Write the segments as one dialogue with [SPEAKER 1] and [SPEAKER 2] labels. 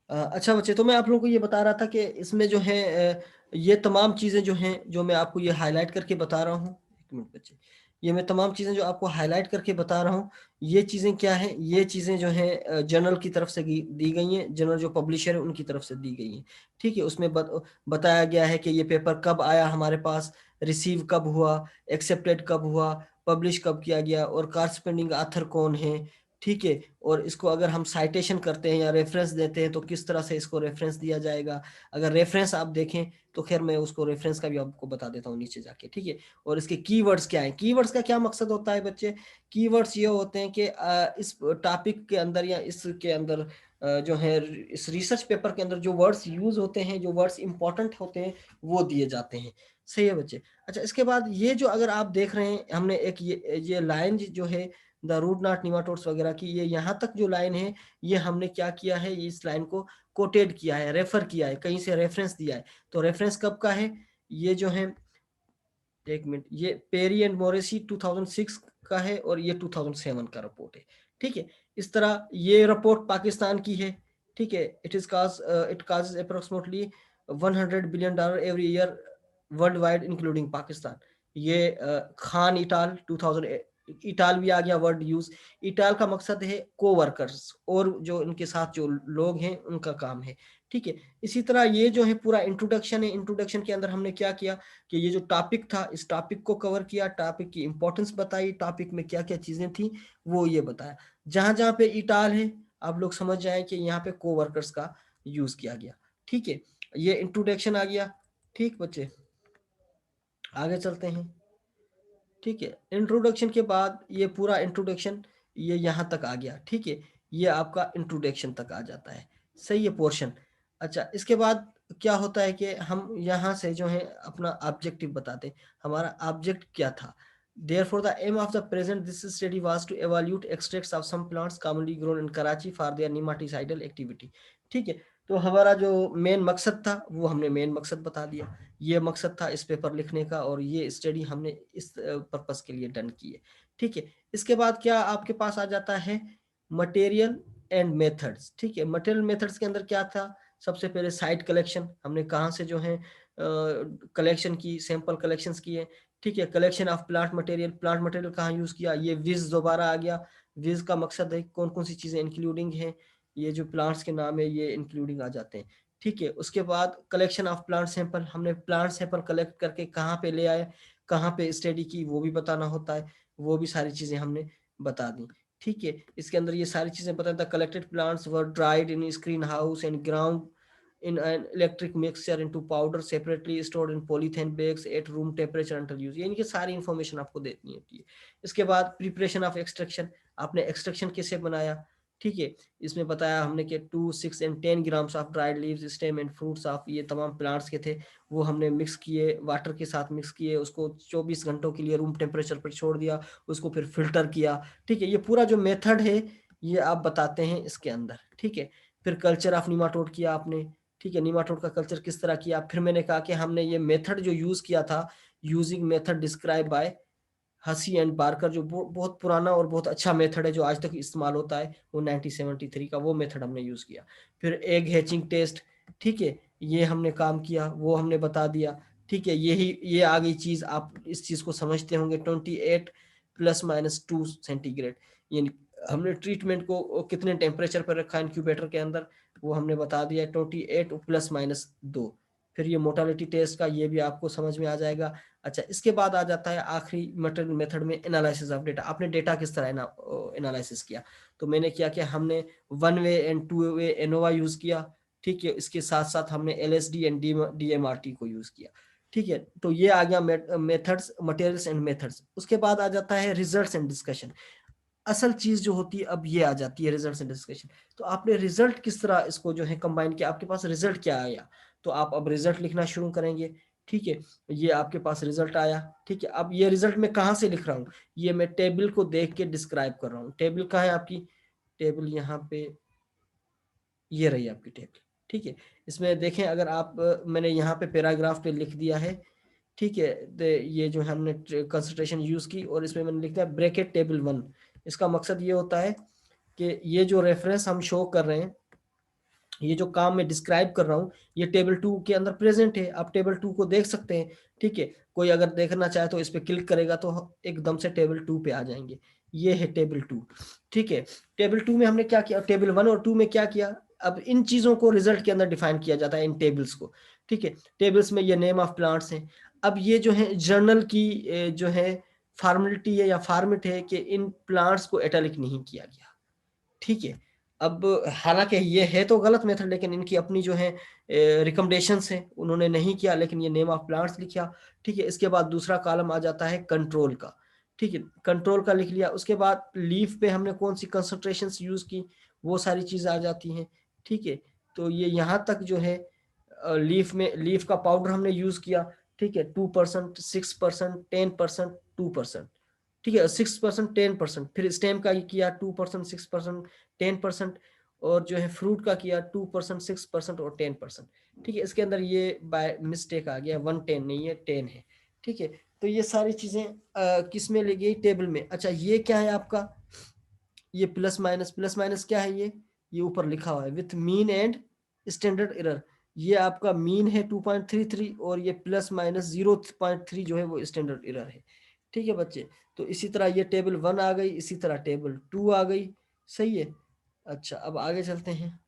[SPEAKER 1] अच्छा बच्चे, तो मैं आप लोगों को ये बता रहा था कि इसमें जो है ये तमाम चीज़ें जो हैं, जो मैं आपको ये हाईलाइट करके बता रहा हूँ, एक मिनट बच्चे, ये मैं तमाम चीज़ें जो आपको हाईलाइट करके बता रहा हूँ, ये चीज़ें क्या हैं? ये चीज़ें जो हैं जर्नल की तरफ से दी गई हैं, जर्नल जो पब्लिशर है उनकी तरफ से दी गई हैं। ठीक है, उसमें बताया गया है कि ये पेपर कब आया हमारे पास, रिसीव कब हुआ, एक्सेप्टेड कब हुआ, पब्लिश कब किया गया, और कॉरस्पॉन्डिंग ऑथर कौन है। ठीक है, और इसको अगर हम साइटेशन करते हैं या रेफरेंस देते हैं तो किस तरह से इसको रेफरेंस दिया जाएगा। अगर रेफरेंस आप देखें तो खैर मैं उसको रेफरेंस का भी आपको बता देता हूँ नीचे जाके। ठीक है, और इसके कीवर्ड्स क्या हैं? कीवर्ड्स का क्या मकसद होता है बच्चे? कीवर्ड्स ये होते हैं कि इस टॉपिक के अंदर या इसके अंदर जो है इस रिसर्च पेपर के अंदर जो वर्ड्स यूज होते हैं, जो वर्ड्स इंपॉर्टेंट होते हैं, वो दिए जाते हैं। सही है बच्चे? अच्छा, इसके बाद ये जो अगर आप देख रहे हैं, हमने एक ये लाइन जो है द रूट नॉट निमाटोड्स वगैरह की, ये यहाँ तक जो लाइन है, ये हमने क्या किया है, इस लाइन को कोटेड किया है, रेफर किया है, कहीं से रेफरेंस दिया है। तो रेफरेंस कब का है? ये जो है, एक मिनट, ये पेरी एंड मोरेसी 2006 का है और ये 2007 का रिपोर्ट है। ठीक है, इस तरह ये रिपोर्ट पाकिस्तान की है। ठीक है, it causes approximately $100 billion every year world wide including Pakistan. ये खान इटाल 2000, इटाल भी आ गया वर्ड यूज। इटाल का मकसद है को वर्कर्स, और जो इनके साथ जो लोग हैं उनका काम है। ठीक है, इसी तरह ये जो है पूरा इंट्रोडक्शन है। इंट्रोडक्शन के अंदर हमने क्या किया कि ये जो टॉपिक था, इस टॉपिक को कवर किया, टॉपिक की इंपॉर्टेंस बताई, टॉपिक में क्या क्या चीजें थी वो ये बताया। जहां जहां पे इटाल है, आप लोग समझ जाए कि यहाँ पे को वर्कर्स का यूज किया गया। ठीक है, ये इंट्रोडक्शन आ गया। ठीक बच्चे, आगे चलते हैं। ठीक है, इंट्रोडक्शन के बाद ये पूरा इंट्रोडक्शन ये यहाँ तक आ गया। ठीक है, ये आपका इंट्रोडक्शन तक आ जाता है। सही है पोर्शन। अच्छा, इसके बाद क्या होता है कि हम यहाँ से जो है अपना ऑब्जेक्टिव बताते हैं। हमारा ऑब्जेक्ट क्या था? Therefore, the aim of the present this study was to evaluate extracts of some plants commonly grown in Karachi for their nematicidal activity. ठीक है, तो हमारा जो मेन मकसद था वो हमने मेन मकसद बता दिया। ये मकसद था इस पेपर लिखने का, और ये स्टडी हमने इस पर्पस के लिए डन की है। ठीक है, इसके बाद क्या आपके पास आ जाता है? Material and methods. ठीक है, मटेरियल मेथड्स के अंदर क्या था? सबसे पहले साइट कलेक्शन, हमने कहाँ से जो है कलेक्शन की, सैंपल कलेक्शंस किए। ठीक है, collection of plant material, plant material कहाँ यूज किया? ये विज दोबारा आ गया। विज का मकसद है कौन कौन सी चीजें इंक्लूडिंग है, ये जो प्लांट्स के नाम है ये इंक्लूडिंग आ जाते हैं। ठीक है, उसके बाद कलेक्शन ऑफ प्लांट सैंपल, हमने प्लांट सैंपल कलेक्ट करके कहाँ पे ले आए, कहाँ पे स्टडी की, वो भी बताना होता है। वो भी सारी चीजें हमने बता दी। ठीक है, इसके अंदर ये सारी चीजें बता the collected plants were dried in screen house and ground in an electric mixture into powder separately stored in polythene bags at room temperature until use। यानी कि सारी इंफॉर्मेशन आपको देनी होती है। इसके बाद प्रिपरेशन ऑफ एक्सट्रैक्शन, आपने एक्सट्रैक्शन कैसे बनाया। ठीक है, इसमें बताया हमने कि 2, 6 and 10 grams of dried leaves, stem and fruits of, ये तमाम प्लांट्स के थे, वो हमने मिक्स किए, वाटर के साथ मिक्स किए, उसको 24 घंटों के लिए रूम टेम्परेचर पर छोड़ दिया, उसको फिर फिल्टर किया। ठीक है, ये पूरा जो मेथड है ये आप बताते हैं इसके अंदर। ठीक है, फिर कल्चर ऑफ निमाटोड किया आपने। ठीक है, निमाटोड का कल्चर किस तरह किया। फिर मैंने कहा कि हमने ये मेथड जो यूज किया था, यूजिंग मेथड डिस्क्राइब बाय हसी एंड बारकर, जो बहुत पुराना और बहुत अच्छा मेथड है जो आज तक इस्तेमाल होता है, वो 1973 का वो मेथड हमने यूज किया। फिर एग हैचिंग टेस्ट, ठीक है, ये हमने काम किया, वो हमने बता दिया। ठीक है, यही ये आ गई चीज, आप इस चीज को समझते होंगे, 28 ± 2 सेंटीग्रेड, यानी हमने ट्रीटमेंट को कितने टेम्परेचर पर रखा इंक्यूबेटर के अंदर, वो हमने बता दिया, 28 ± 2। फिर ये मोटालिटी टेस्ट का, ये भी आपको समझ में आ जाएगा। अच्छा, इसके बाद आ जाता है आखिरी मटेरियल मेथड में एनालिसिस ऑफ डेटा। आपने डेटा किस तरह एनालिसिस किया, तो मैंने किया कि हमने 1 way and 2 way ANOVA use किया। ठीक है, इसके साथ साथ हमने LSD एंड DMRT को यूज किया। ठीक है, तो ये आ गया मेथड्स, मटेरियल्स एंड मेथड्स। उसके बाद आ जाता है रिजल्ट्स एंड डिस्कशन। असल चीज जो होती है अब ये आ जाती है, रिजल्ट्स एंड डिस्कशन। तो आपने रिजल्ट किस तरह इसको जो है कंबाइन किया, आपके पास रिजल्ट क्या आया, तो आप अब रिजल्ट लिखना शुरू करेंगे। ठीक है, ये आपके पास रिजल्ट आया। ठीक है, अब ये रिजल्ट मैं कहाँ से लिख रहा हूँ, ये मैं टेबल को देख के डिस्क्राइब कर रहा हूँ। टेबल कहाँ है आपकी? टेबल यहाँ पे, ये रही आपकी टेबल। ठीक है, इसमें देखें अगर आप, मैंने यहाँ पे पैराग्राफ पे लिख दिया है। ठीक है, ये जो हमने कंसंट्रेशन यूज की, और इसमें मैंने लिख दिया ब्रैकेट टेबल 1। इसका मकसद ये होता है कि ये जो रेफरेंस हम शो कर रहे हैं, ये जो काम मैं डिस्क्राइब कर रहा हूँ ये टेबल 2 के अंदर प्रेजेंट है। आप टेबल 2 को देख सकते हैं, ठीक है। कोई अगर देखना चाहे तो इस पे क्लिक करेगा तो एकदम से टेबल 2 पे आ जाएंगे। ये है टेबल 2, ठीक है। टेबल 2 में हमने क्या किया, टेबल 1 और 2 में क्या किया, अब इन चीजों को रिजल्ट के अंदर डिफाइन किया जाता है, इन टेबल्स को, ठीक है। टेबल्स में ये नेम ऑफ प्लांट्स हैं। अब ये जो है जर्नल की जो है फॉर्मेलिटी है या फॉर्मेट है कि इन प्लांट्स को इटैलिक नहीं किया गया, ठीक है। अब हालांकि ये है तो गलत मेथड, लेकिन इनकी अपनी जो है रिकमेंडेशंस हैं, उन्होंने नहीं किया, लेकिन ये नेम ऑफ प्लांट्स लिखा, ठीक है। इसके बाद दूसरा कॉलम आ जाता है कंट्रोल का, ठीक है। कंट्रोल का लिख लिया। उसके बाद लीफ पे हमने कौन सी कंसंट्रेशंस यूज की, वो सारी चीजें आ जाती हैं, ठीक है। तो ये यहाँ तक जो है लीफ में लीफ का पाउडर हमने यूज किया, ठीक है। 2%, 6%, 10%, 2%, ठीक है। 6%, 10%, फिर स्टेम का किया 2%, 6%, 10%, और जो है फ्रूट का किया 2%, 6% और 10%, ठीक है। इसके अंदर ये बाय मिस्टेक आ गया, 110 नहीं है, 10 है, ठीक है। तो ये सारी चीजें किस में ले गई, टेबल में। अच्छा ये क्या है आपका, ये प्लस माइनस, प्लस माइनस क्या है, ये ऊपर लिखा हुआ है with mean and standard error. ये आपका मीन है 2.33 और ये प्लस माइनस 0.3 जो है वो स्टैंडर्ड एरर है, ठीक है बच्चे। तो इसी तरह ये टेबल 1 आ गई, इसी तरह टेबल 2 आ गई, सही है। अच्छा अब आगे चलते हैं,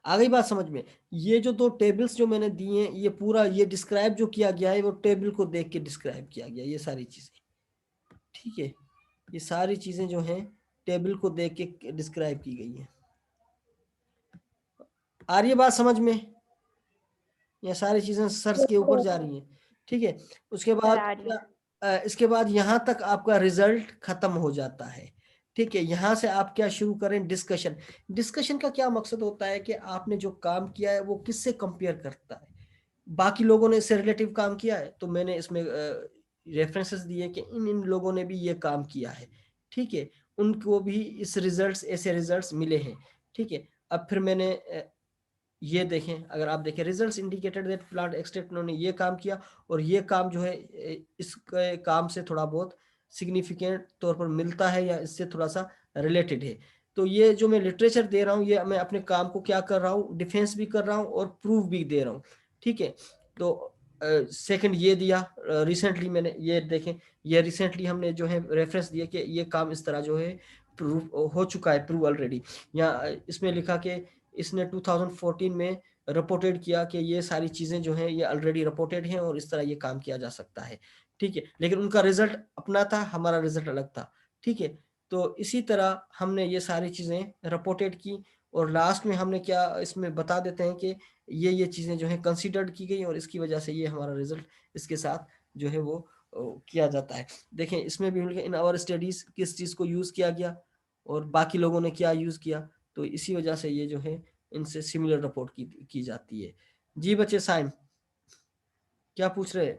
[SPEAKER 1] आ गई बात समझ में। ये जो दो टेबल्स जो मैंने दिए हैं, ये पूरा ये डिस्क्राइब जो किया गया है वो टेबल को देख के डिस्क्राइब किया गया, ये सारी चीजें, ठीक है। ये सारी चीजें जो हैं टेबल को देख के डिस्क्राइब की गई है। आ रही है बात समझ में, ये सारी चीजें सर्च के ऊपर जा रही हैं, ठीक है। उसके
[SPEAKER 2] सर
[SPEAKER 1] बाद
[SPEAKER 2] आ रही है।
[SPEAKER 1] इसके बाद यहाँ तक आपका रिजल्ट खत्म हो जाता है, ठीक है। यहाँ से आप क्या शुरू करें, डिस्कशन। डिस्कशन का क्या मकसद होता है कि आपने जो काम किया है वो किससे कंपेयर करता है, बाकी लोगों ने इससे रिलेटिव काम किया है तो मैंने इसमें रेफरेंसेस दिए कि इन इन लोगों ने भी ये काम किया है, ठीक है। उनको भी इस रिजल्ट्स ऐसे रिजल्ट्स मिले हैं, ठीक है। अब फिर मैंने ये देखें, अगर आप देखें results indicated that plant extract, उन्होंने ये काम किया और ये काम जो है इस काम से थोड़ा बहुत सिग्निफिकेंट तौर पर मिलता है या इससे थोड़ा सा रिलेटेड है। तो ये जो मैं लिटरेचर दे रहा हूँ ये मैं अपने काम को क्या कर रहा हूँ, डिफेंस भी कर रहा हूँ और प्रूफ भी दे रहा हूँ, ठीक है। तो सेकंड ये दिया, रिसेंटली मैंने ये देखें, ये रिसेंटली हमने जो है रेफरेंस दिया कि ये काम इस तरह जो है प्रूव हो चुका है, प्रूव ऑलरेडी। या इसमें लिखा कि इसने 2014 में रिपोर्टेड किया कि ये सारी चीजें जो हैं ये ऑलरेडी रिपोर्टेड हैं और इस तरह ये काम किया जा सकता है, ठीक है। लेकिन उनका रिजल्ट अपना था, हमारा रिजल्ट अलग था, ठीक है। तो इसी तरह हमने ये सारी चीजें रिपोर्टेड की और लास्ट में हमने क्या इसमें बता देते हैं कि ये चीजें जो है कंसीडर्ड की गई और इसकी वजह से ये हमारा रिजल्ट इसके साथ जो है वो किया जाता है। देखें इसमें भी इन आवर स्टडीज किस चीज को यूज किया गया और बाकी लोगों ने क्या यूज किया, तो इसी वजह से ये जो है इनसे सिमिलर रिपोर्ट की जाती है। जी बच्चे साइम क्या पूछ रहे हैं।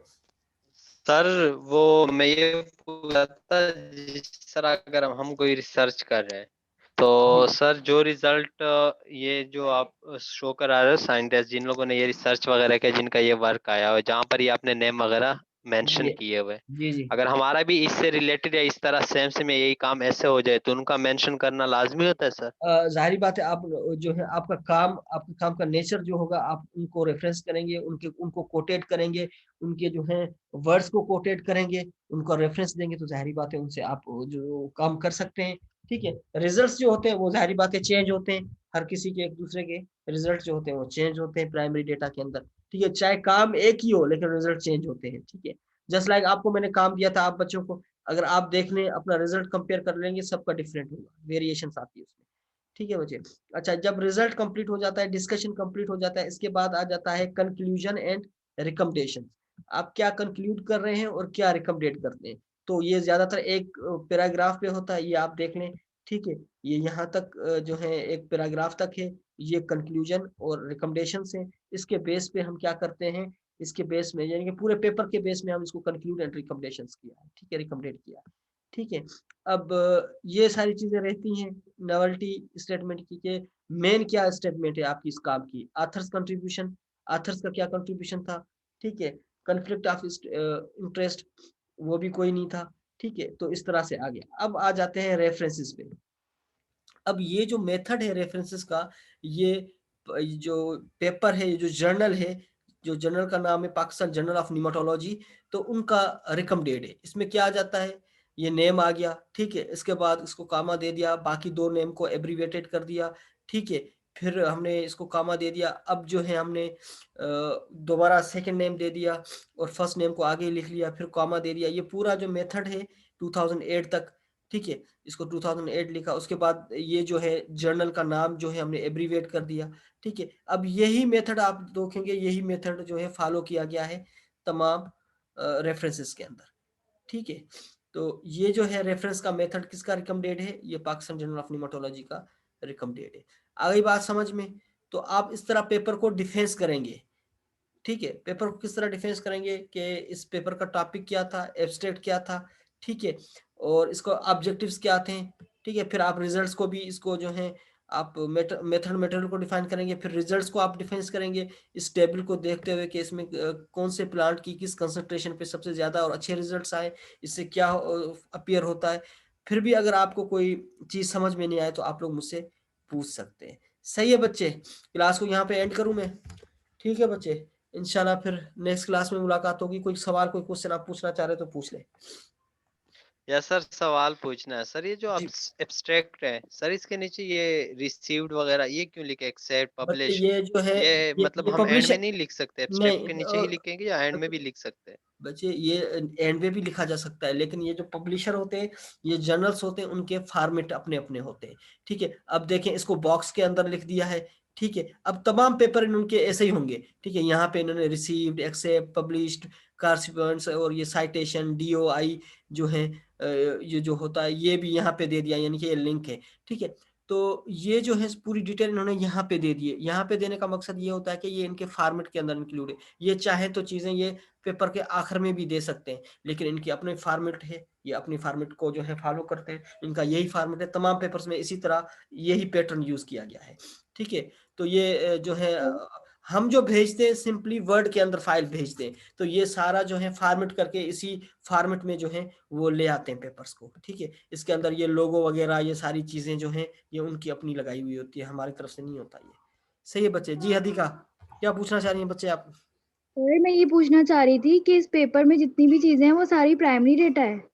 [SPEAKER 3] सर वो मैं ये पूछ रहा था, जिस तरह अगर हम कोई रिसर्च कर रहे हैं तो
[SPEAKER 1] जी
[SPEAKER 3] सर जो रिजल्ट ये जो आप शो करा रहे हो, साइंटिस्ट जिन लोगों ने ये रिसर्च वगैरह किया, जिनका ये वर्क आया हो, जहाँ पर ये आपने नेम वगैरह मेंशन
[SPEAKER 1] जी
[SPEAKER 3] किए हुए,
[SPEAKER 1] जी जी
[SPEAKER 3] अगर हमारा भी इससे रिलेटेड या इस तरह सेम से में यही काम ऐसे हो जाए तो उनका मेंशन करना लाजमी होता है सर?
[SPEAKER 1] जाहिर बात है, आप जो है आपका काम का नेचर जो होगा आप उनको रेफरेंस करेंगे, उनको कोटेट करेंगे, उनके जो है वर्ड्स को कोटेट करेंगे, उनको रेफरेंस देंगे, तो जाहिर बात है उनसे आप जो काम कर सकते हैं, ठीक है। रिजल्ट्स जो होते हैं वो जाहिर बात है चेंज होते हैं, हर किसी के एक दूसरे के रिजल्ट जो होते हैं वो चेंज होते हैं प्राइमरी डेटा के अंदर, ठीक है। चाहे काम एक ही हो लेकिन रिजल्ट चेंज होते हैं, ठीक है। जस्ट लाइक आपको मैंने काम दिया था, आप बच्चों को अगर आप देख लें अपना रिजल्ट कंपेयर कर लेंगे, सबका डिफरेंट होगा, वेरिएशन आती है उसमें, ठीक है बच्चे। अच्छा जब रिजल्ट कंप्लीट हो जाता है, डिस्कशन कंप्लीट हो जाता है, इसके बाद आ जाता है कंक्लूजन एंड रिकमेंडेशन। आप क्या कंक्लूड कर रहे हैं और क्या रिकमेंडेट करते हैं, तो ये ज्यादातर एक पैराग्राफ पे होता है, ये आप देख लें, ठीक है। ये यहाँ तक जो है एक पैराग्राफ तक है, ये कंक्लूजन और रिकमेंडेशन है। इसके बेस पे हम क्या करते हैं, इसके बेस में यानी कि पूरे पेपर के बेस में हम इसको कंक्लूड एंड रिकमेंडेशन किया, ठीक है, रिकमेंडेट किया, ठीक है। अब ये सारी चीजें रहती हैं नॉवेल्टी स्टेटमेंट की के मेन क्या स्टेटमेंट है आपकी इस काम की, आथर्स कंट्रीब्यूशन, आथर्स का क्या कंट्रीब्यूशन था, ठीक है। कॉन्फ्लिक्ट ऑफ इंटरेस्ट वो भी कोई नहीं था, ठीक है। तो इस तरह से आ गया। अब आ जाते हैं रेफरेंसेस पे। अब ये जो मेथड है रेफरेंसेस का, ये जो पेपर है, जो जर्नल है, जो जर्नल का नाम है पाकिस्तान जर्नल ऑफ न्यूमेटोलॉजी, तो उनका रिकमेंडेड है। इसमें क्या आ जाता है, ये नेम आ गया, ठीक है, इसके बाद इसको कामा दे दिया, बाकी दो नेम को एब्रीवेटेड कर दिया, ठीक है, फिर हमने इसको कामा दे दिया। अब जो है हमने दोबारा सेकंड नेम दे दिया और फर्स्ट नेम को आगे लिख लिया, फिर कामा दे दिया। ये पूरा जो मेथड है 2008 तक, ठीक है, इसको 2008 लिखा। उसके बाद ये जो है जर्नल का नाम जो है हमने एब्रीवेट कर दिया, ठीक है। अब यही मेथड आप देखेंगे, यही मेथड जो है फॉलो किया गया है तमाम रेफरेंसेस के अंदर, ठीक है। तो ये जो है रेफरेंस का मेथड किसका रिकमेंडेड है, ये पाकिस्तान जर्नल ऑफ न्यूमेटोलॉजी का रिकमेंडेड है। आ गई बात समझ में? तो आप इस तरह पेपर को डिफेंस करेंगे, ठीक है। पेपर को किस तरह डिफेंस करेंगे कि इस पेपर का टॉपिक क्या था, एब्स्ट्रैक्ट क्या था, ठीक है, और इसको ऑब्जेक्टिव्स क्या थे, ठीक है। फिर आप रिजल्ट्स को भी, इसको जो है आप मेथड मटेरियल को डिफाइन करेंगे, फिर रिजल्ट्स को आप डिफेंस करेंगे इस टेबल को देखते हुए कि इसमें कौन से प्लांट की किस कंसंट्रेशन पे सबसे ज्यादा और अच्छे रिजल्ट्स आए, इससे क्या अपीयर होता है। फिर भी अगर आपको कोई चीज समझ में नहीं आए तो आप लोग मुझसे पूछ सकते हैं। सही है बच्चे, क्लास को यहाँ पे एंड करूं मैं? ठीक है बच्चे, इंशाल्लाह फिर नेक्स्ट क्लास में मुलाकात होगी। कोई सवाल, कोई क्वेश्चन आप पूछना चाह रहे हो तो पूछ ले।
[SPEAKER 3] या सर सवाल पूछना है सर, ये जो
[SPEAKER 1] जी
[SPEAKER 3] एब्स्ट्रैक्ट है सर, इसके नीचे ये रिसीव्ड वगैरह ये क्यों लिखे, एक्सेप्ट
[SPEAKER 1] बच्चे
[SPEAKER 3] पब्लिश?
[SPEAKER 1] ये जो है,
[SPEAKER 3] ये मतलब
[SPEAKER 1] ये
[SPEAKER 3] हम एंड
[SPEAKER 1] पब्लिश
[SPEAKER 3] में नहीं लिख सकते, एब्स्ट्रैक्ट
[SPEAKER 1] नहीं,
[SPEAKER 3] के नीचे ही लिखेंगे या एंड में भी लिख सकते हैं?
[SPEAKER 1] बच्चे ये एंड में भी लिखा जा सकता है, लेकिन ये जो पब्लिशर होते हैं, ये जर्नल्स होते हैं, उनके फॉर्मेट अपने अपने होते हैं, ठीक है। अब देखें, इसको बॉक्स के अंदर लिख दिया है, ठीक है। अब तमाम पेपर उनके ऐसे ही होंगे, ठीक है। यहाँ पे इन्होंने रिसीव्ड, एक्सेप्ट, पब्लिश्ड, कार्सिपेंट्स और ये साइटेशन, DOI जो है, ये जो होता है ये भी यहाँ पे दे दिया, यानी कि ये लिंक है, ठीक है। तो ये जो है पूरी डिटेल इन्होंने यहाँ पे दे दी है। यहाँ पे देने का मकसद ये होता है कि ये इनके फॉर्मेट के अंदर इंक्लूड है। ये चाहे तो चीजें ये पेपर के आखिर में भी दे सकते हैं, लेकिन इनकी अपने फॉर्मेट है, ये अपनी फॉर्मेट को जो है फॉलो करते हैं, इनका यही फॉर्मेट है। तमाम पेपर्स में इसी तरह यही पैटर्न यूज किया गया है, ठीक है। तो ये जो है हम जो भेजते हैं सिंपली वर्ड के अंदर फाइल भेजते हैं, तो ये सारा जो है फॉर्मेट करके इसी फॉर्मेट में जो है वो ले आते हैं पेपर्स को, ठीक है। इसके अंदर ये लोगो वगैरह, ये सारी चीजें जो हैं ये उनकी अपनी लगाई हुई होती है, हमारी तरफ से नहीं होता ये। सही है बच्चे? जी हदीका, क्या पूछना चाह रही हैं बच्चे आप?
[SPEAKER 2] सर मैं ये पूछना चाह रही थी कि इस पेपर में जितनी भी चीजें हैं वो सारी प्राइमरी डेटा है।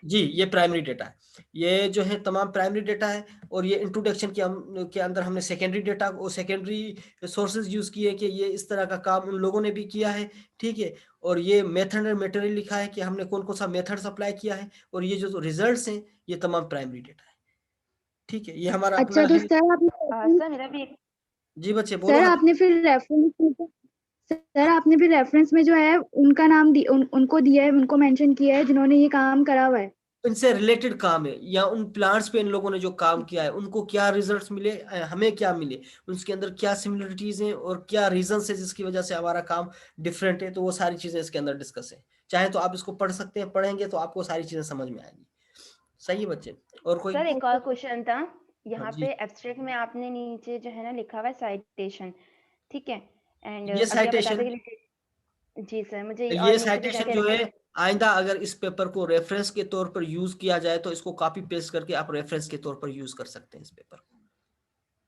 [SPEAKER 1] जी, ये प्राइमरी डेटा है, ये जो है तमाम प्राइमरी डेटा है। और ये इंट्रोडक्शन के अंदर हमने सेकेंडरी डेटा और सेकेंडरी सोर्सेज यूज किए कि ये इस तरह का काम उन लोगों ने भी किया है, ठीक है। और ये मेथड एंड मटेरियल लिखा है कि हमने कौन कौन सा मेथड्स अप्लाई किया है, और ये जो रिजल्ट्स हैं ये तमाम प्राइमरी डेटा है, ठीक है। ये हमारा अपना
[SPEAKER 2] अच्छा तो
[SPEAKER 1] है।
[SPEAKER 4] सर मेरा भी एक
[SPEAKER 1] जी बच्चे बोलो।
[SPEAKER 2] सर आपने फिर रेफरेंस में सर आपने फिर रेफरेंस में जो है उनका नाम उनको दिया है, उनको मेंशन किया है जिन्होंने ये काम करा हुआ है।
[SPEAKER 1] इनसे रिलेटेड काम है, या उन प्लांट्स पे इन लोगों ने जो काम किया है उनको क्या रिजल्ट्स मिले, हमें क्या मिले, उसके अंदर क्या सिमिलरिटीज हैं और क्या रीजन है जिसकी वजह से हमारा काम डिफरेंट है। तो वो सारी चीजें इसके अंदर डिस्कस है। चाहे तो आप इसको पढ़ सकते हैं, पढ़ेंगे तो आपको सारी चीजें समझ में आएंगी। सही है बच्चे? और कोई?
[SPEAKER 4] सर एक और क्वेश्चन था,
[SPEAKER 1] हाँ
[SPEAKER 4] यहाँ
[SPEAKER 1] जी,
[SPEAKER 4] पे एब्स्ट्रैक्ट में आपने नीचे जो है ना लिखा हुआ है साइटेशन, ठीक है, एंड
[SPEAKER 1] ये
[SPEAKER 4] अभी आप
[SPEAKER 1] साइटेशन,
[SPEAKER 4] बताते कि जी सर मुझे और
[SPEAKER 1] ये
[SPEAKER 4] नीचे पे
[SPEAKER 1] साइटेशन
[SPEAKER 4] जाके
[SPEAKER 1] जो है,
[SPEAKER 4] रेफरेंस।
[SPEAKER 1] आइंदा अगर इस पेपर को रेफरेंस के तौर पर यूज किया जाए तो इसको कॉपी पेस्ट करके आप रेफरेंस के तौर पर यूज कर सकते हैं इस पेपर को,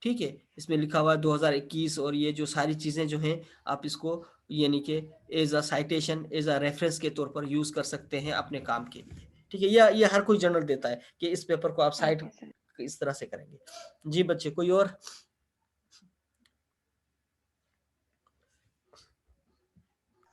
[SPEAKER 1] ठीक है। इसमें लिखा हुआ है 2021, और ये जो सारी चीजें जो हैं आप इसको यानी कि as a citation, as a reference के तौर पर यूज कर सकते हैं अपने काम के लिए, ठीक है। ये हर कोई जर्नल देता है कि इस पेपर को आप साइट
[SPEAKER 4] ओके सर।
[SPEAKER 1] इस तरह से करेंगे। जी बच्चे, कोई और?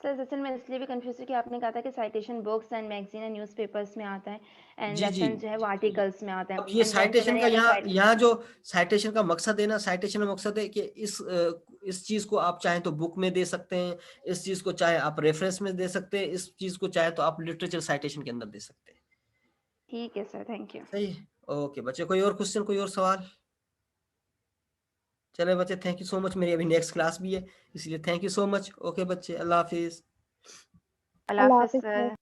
[SPEAKER 4] सर दरअसल मैं इसलिए भी कंफ्यूज हूँ कि आपने कहा था कि citation books and magazine and newspapers में आता है, एंड
[SPEAKER 1] जी जी।
[SPEAKER 4] रेफरेंस जो है वो आर्टिकल्स में आता है,
[SPEAKER 1] अब ये
[SPEAKER 4] एंड देन फिर
[SPEAKER 1] साइटेशन
[SPEAKER 4] मैंने
[SPEAKER 1] का
[SPEAKER 4] यहाँ पे
[SPEAKER 1] यहाँ
[SPEAKER 4] साइट।
[SPEAKER 1] यहाँ जो साइटेशन का मकसद है ना, साइटेशन का मकसद है कि इस चीज को आप चाहें तो बुक में दे सकते हैं, इस चीज को चाहे आप रेफरेंस में दे सकते हैं, इस चीज को चाहे तो आप लिटरेचर साइटेशन के अंदर दे सकते हैं।
[SPEAKER 4] ठीक है सर, थैंक यू।
[SPEAKER 1] सही है। ओके बच्चे, कोई और क्वेश्चन, कोई और सवाल? चले बच्चे, थैंक यू सो मच। मेरी अभी नेक्स्ट क्लास भी है, इसलिए thank you so much. Okay बच्चे, अल्लाह हाफिज।
[SPEAKER 4] अल्लाह
[SPEAKER 2] अल्लाह
[SPEAKER 4] हाफिज
[SPEAKER 2] हाफिज
[SPEAKER 4] सर।
[SPEAKER 2] सर।